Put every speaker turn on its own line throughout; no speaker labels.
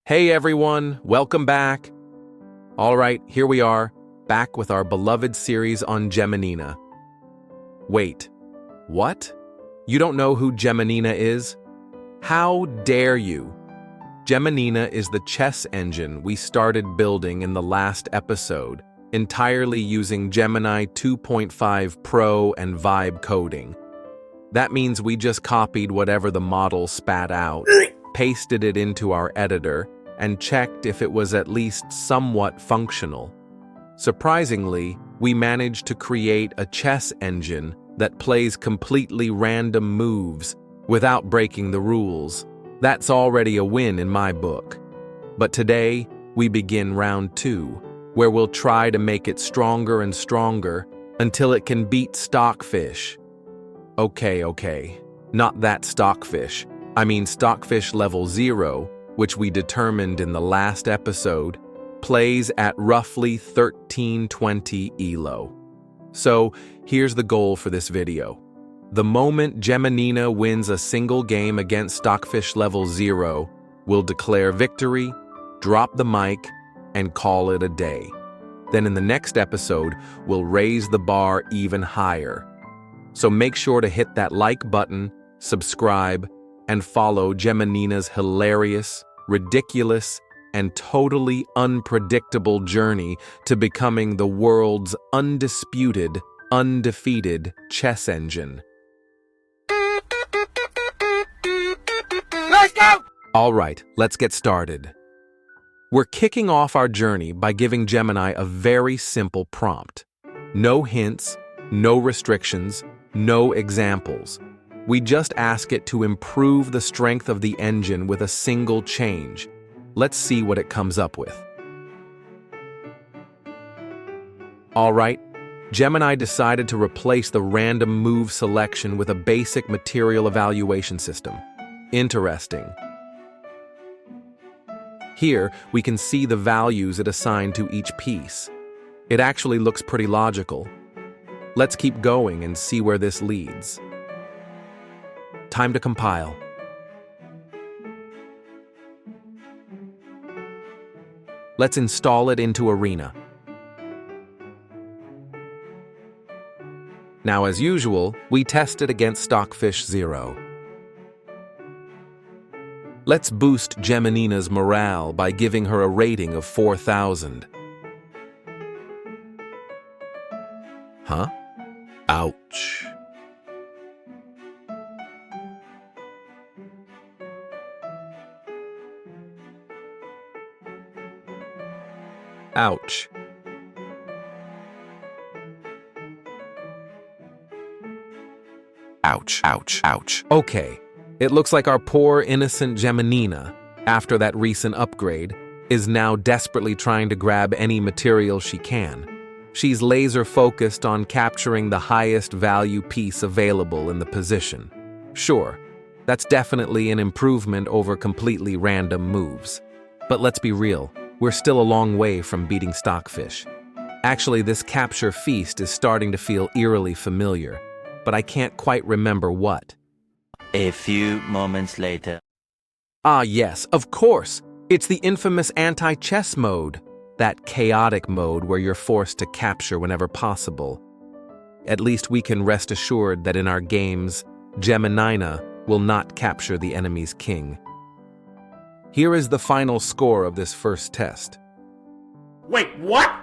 Hey everyone, welcome back. All right, here we are, back with our beloved series on Geminina. Wait, what? You don't know who Geminina is? How dare you? Geminina is the chess engine we started building in the last episode, entirely using Gemini 2.5 Pro and Vibe coding. That means we just copied whatever the model spat out, pasted it into our editor, and checked if it was at least somewhat functional. Surprisingly, we managed to create a chess engine that plays completely random moves without breaking the rules. That's already a win in my book. But today, we begin round 2, where we'll try to make it stronger and stronger until it can beat Stockfish. Okay, not that Stockfish. I mean Stockfish Level 0, which we determined in the last episode, plays at roughly 1320 ELO. So, here's the goal for this video. The moment Geminina wins a single game against Stockfish Level 0, we'll declare victory, drop the mic, and call it a day. Then in the next episode, we'll raise the bar even higher. So make sure to hit that like button, subscribe, and follow Geminina's hilarious, ridiculous, and totally unpredictable journey to becoming the world's undisputed, undefeated chess engine.
Let's go!
All right, let's get started. We're kicking off our journey by giving Gemini a very simple prompt. No hints, no restrictions, no examples. We just ask it to improve the strength of the engine with a single change. Let's see what it comes up with. All right, Gemini decided to replace the random move selection with a basic material evaluation system. Interesting. Here, we can see the values it assigned to each piece. It actually looks pretty logical. Let's keep going and see where this leads. Time to compile. Let's install it into Arena. Now, as usual, we test it against Stockfish 0. Let's boost Geminina's morale by giving her a rating of 4,000. Huh? Ouch. Ouch. Ouch, ouch, ouch. Okay, it looks like our poor innocent Geminina, after that recent upgrade, is now desperately trying to grab any material she can. She's laser-focused on capturing the highest value piece available in the position. Sure, that's definitely an improvement over completely random moves. But let's be real. We're still a long way from beating Stockfish. Actually, this capture feast is starting to feel eerily familiar, but I can't quite remember what.
A few moments later.
Ah yes, of course! It's the infamous anti-chess mode. That chaotic mode where you're forced to capture whenever possible. At least we can rest assured that in our games, Geminina will not capture the enemy's king. Here is the final score of this first test.
Wait, what?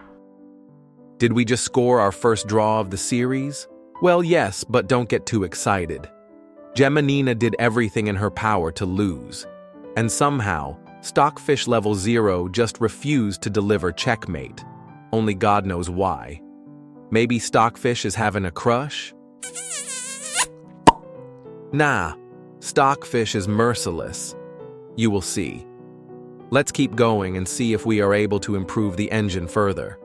Did we just score our first draw of the series? Well, yes, but don't get too excited. Geminina did everything in her power to lose. And somehow, Stockfish Level 0 just refused to deliver checkmate. Only God knows why. Maybe Stockfish is having a crush? Nah, Stockfish is merciless. You will see. Let's keep going and see if we are able to improve the engine further.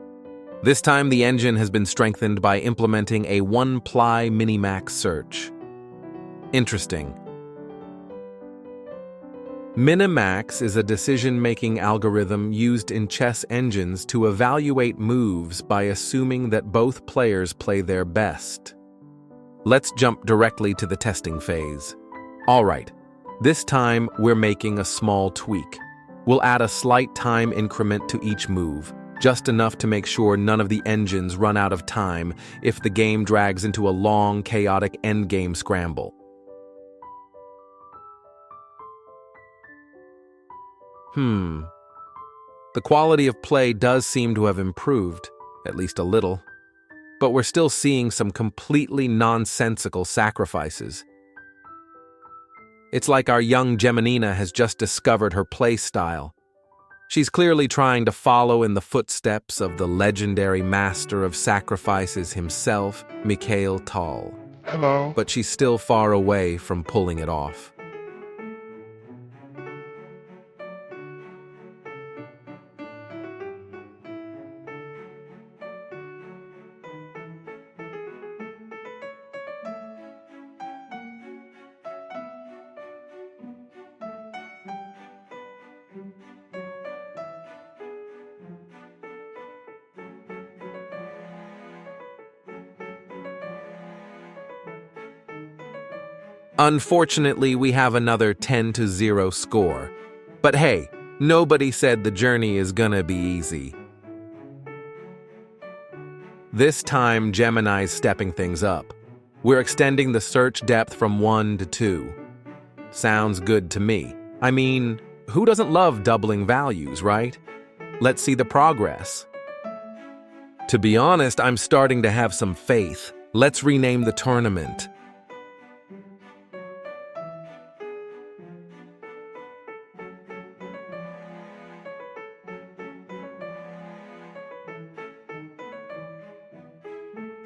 This time the engine has been strengthened by implementing a one-ply Minimax search. Interesting. Minimax is a decision-making algorithm used in chess engines to evaluate moves by assuming that both players play their best. Let's jump directly to the testing phase. All right, this time we're making a small tweak. We'll add a slight time increment to each move, just enough to make sure none of the engines run out of time if the game drags into a long, chaotic endgame scramble. The quality of play does seem to have improved, at least a little, but we're still seeing some completely nonsensical sacrifices. It's like our young Geminina has just discovered her play style. She's clearly trying to follow in the footsteps of the legendary master of sacrifices himself, Mikhail Tal.
Hello.
But she's still far away from pulling it off. Unfortunately, we have another 10-0 score. But hey, nobody said the journey is gonna be easy. This time, Gemini's stepping things up. We're extending the search depth from 1 to 2. Sounds good to me. I mean, who doesn't love doubling values, right? Let's see the progress. To be honest, I'm starting to have some faith. Let's rename the tournament.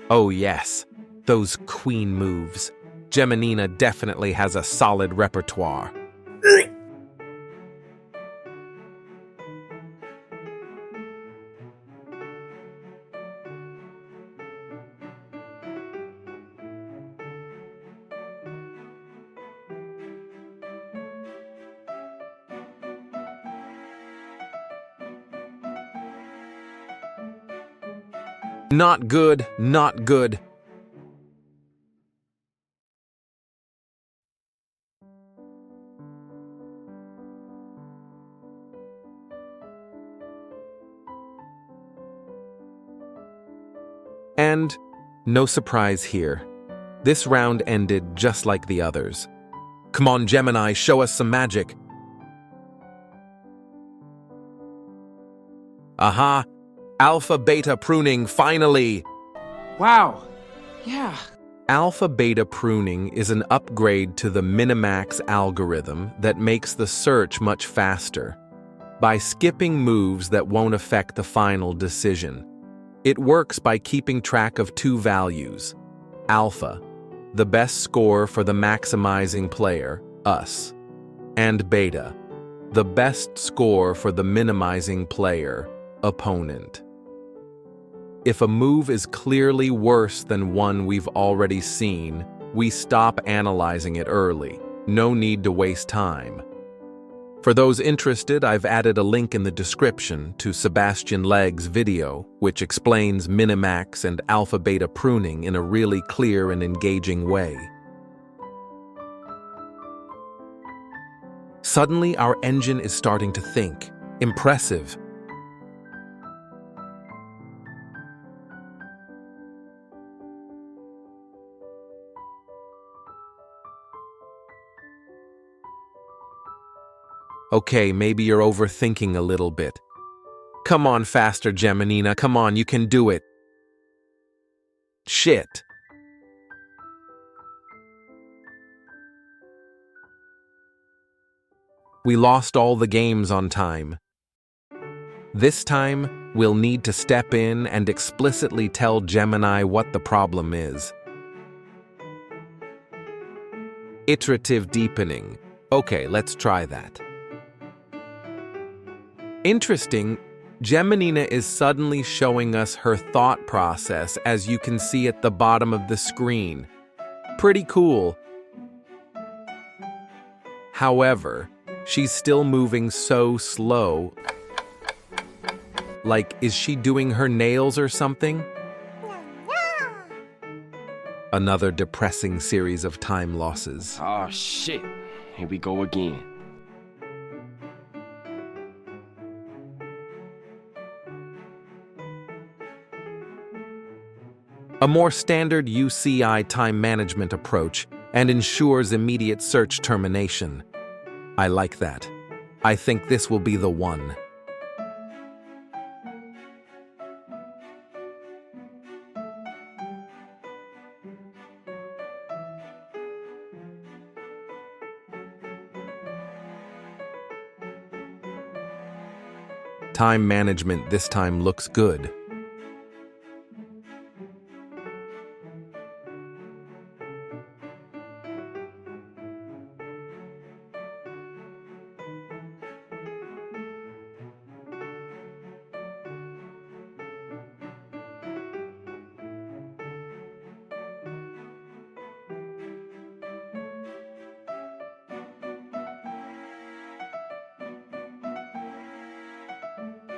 Oh yes, those queen moves. Geminina definitely has a solid repertoire. Not good, not good. And no surprise here. This round ended just like the others. Come on, Gemini, show us some magic. Aha! Alpha-beta pruning, finally!
Wow. Yeah.
Alpha-beta pruning is an upgrade to the Minimax algorithm that makes the search much faster. By skipping moves that won't affect the final decision. It works by keeping track of two values. Alpha, the best score for the maximizing player, us. And beta, the best score for the minimizing player, opponent. If a move is clearly worse than one we've already seen, we stop analyzing it early. No need to waste time. For those interested, I've added a link in the description to Sebastian Legg's video, which explains Minimax and alpha-beta pruning in a really clear and engaging way. Suddenly, our engine is starting to think. Impressive. Okay, maybe you're overthinking a little bit. Come on faster, Geminina. Come on, you can do it. Shit. We lost all the games on time. This time, we'll need to step in and explicitly tell Gemini what the problem is. Iterative deepening. Okay, let's try that. Interesting, Geminina is suddenly showing us her thought process, as you can see at the bottom of the screen. Pretty cool. However, she's still moving so slow. Like, is she doing her nails or something? Another depressing series of time losses.
Oh shit. Here we go again.
A more standard UCI time management approach and ensures immediate search termination. I like that. I think this will be the one. Time management this time looks good.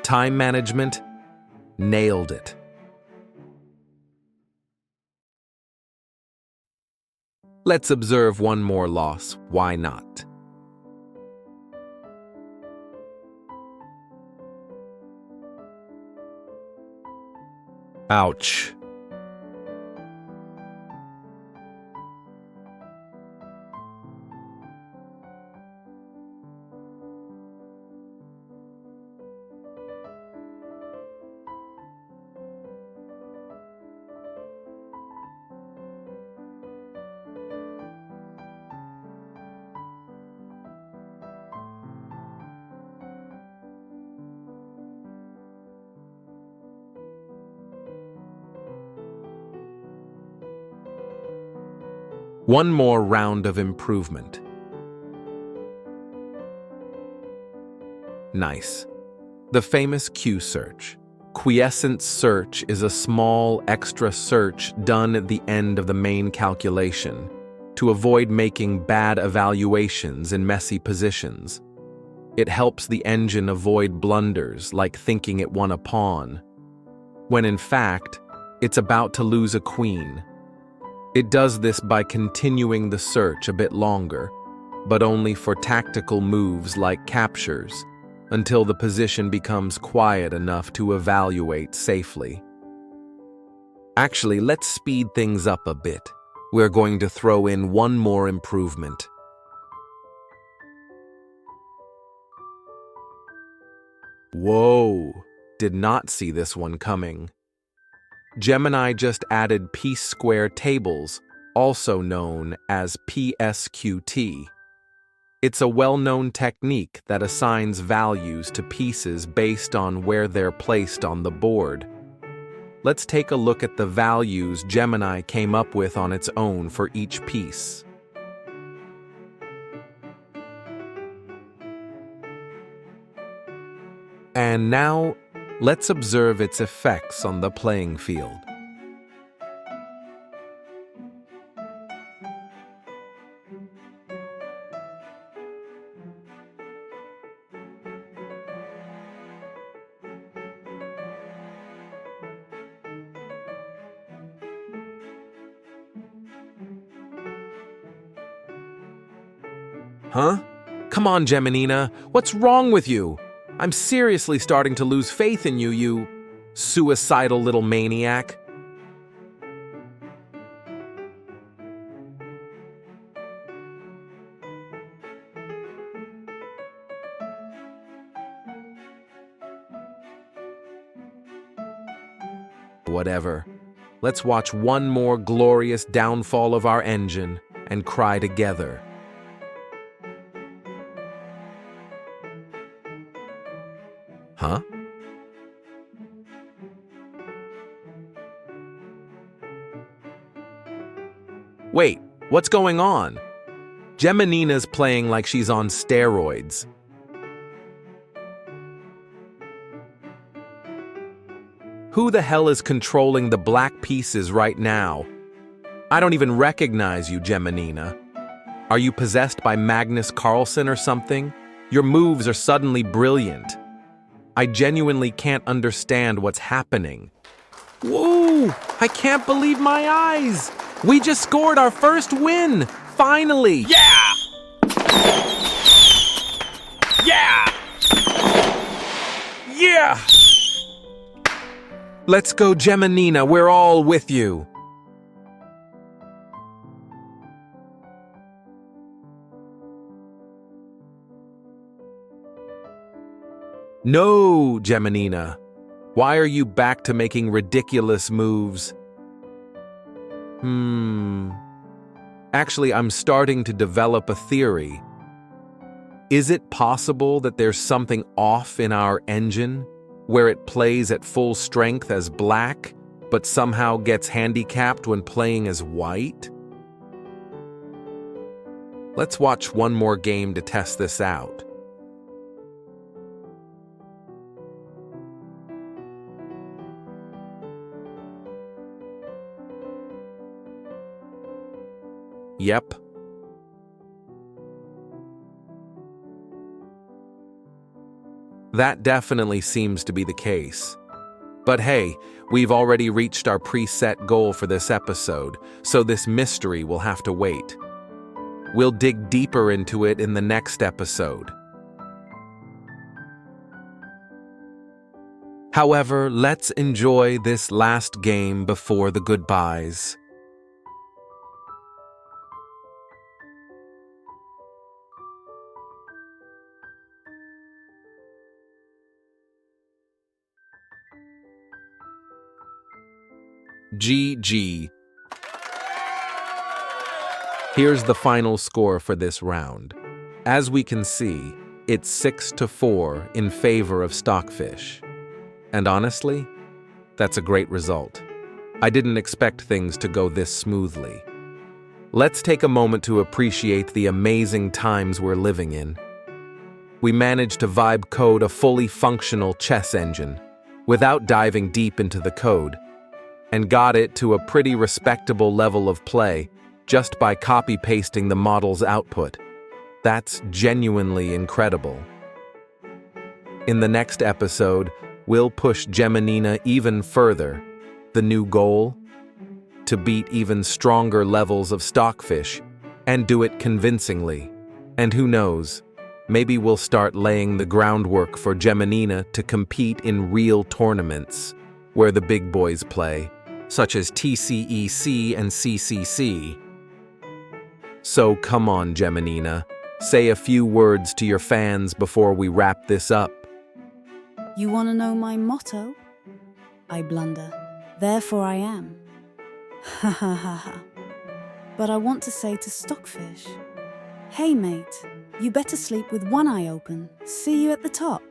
Time management, nailed it. Let's observe one more loss, why not? Ouch. One more round of improvement. Nice. The famous Q search. Quiescence Search is a small extra search done at the end of the main calculation to avoid making bad evaluations in messy positions. It helps the engine avoid blunders like thinking it won a pawn, when in fact, it's about to lose a queen. It does this by continuing the search a bit longer, but only for tactical moves like captures, until the position becomes quiet enough to evaluate safely. Actually, let's speed things up a bit. We're going to throw in one more improvement. Whoa, did not see this one coming. Gemini just added piece-square tables, also known as PSQT. It's a well-known technique that assigns values to pieces based on where they're placed on the board. Let's take a look at the values Gemini came up with on its own for each piece. And now, let's observe its effects on the playing field. Huh? Come on, Geminina, what's wrong with you? I'm seriously starting to lose faith in you, you suicidal little maniac. Whatever. Let's watch one more glorious downfall of our engine and cry together. Huh? Wait, what's going on? Geminina's playing like she's on steroids. Who the hell is controlling the black pieces right now? I don't even recognize you, Geminina. Are you possessed by Magnus Carlsen or something? Your moves are suddenly brilliant. I genuinely can't understand what's happening. Whoa! I can't believe my eyes! We just scored our first win! Finally!
Yeah! Yeah! Yeah!
Let's go, Geminina, we're all with you. No, Geminina. Why are you back to making ridiculous moves? Actually, I'm starting to develop a theory. Is it possible that there's something off in our engine, where it plays at full strength as black, but somehow gets handicapped when playing as white? Let's watch one more game to test this out. Yep. That definitely seems to be the case. But hey, we've already reached our preset goal for this episode, so this mystery will have to wait. We'll dig deeper into it in the next episode. However, let's enjoy this last game before the goodbyes. GG. Here's the final score for this round. As we can see, it's 6-4 in favor of Stockfish. And honestly, that's a great result. I didn't expect things to go this smoothly. Let's take a moment to appreciate the amazing times we're living in. We managed to vibe code a fully functional chess engine without diving deep into the code, and got it to a pretty respectable level of play just by copy-pasting the model's output. That's genuinely incredible. In the next episode, we'll push Geminina even further. The new goal? To beat even stronger levels of Stockfish, and do it convincingly. And who knows, maybe we'll start laying the groundwork for Geminina to compete in real tournaments, where the big boys play, such as TCEC and CCC. So come on, Geminina, say a few words to your fans before we wrap this up.
You want to know my motto? I blunder, therefore I am. Ha ha ha ha. But I want to say to Stockfish, hey mate, you better sleep with one eye open. See you at the top.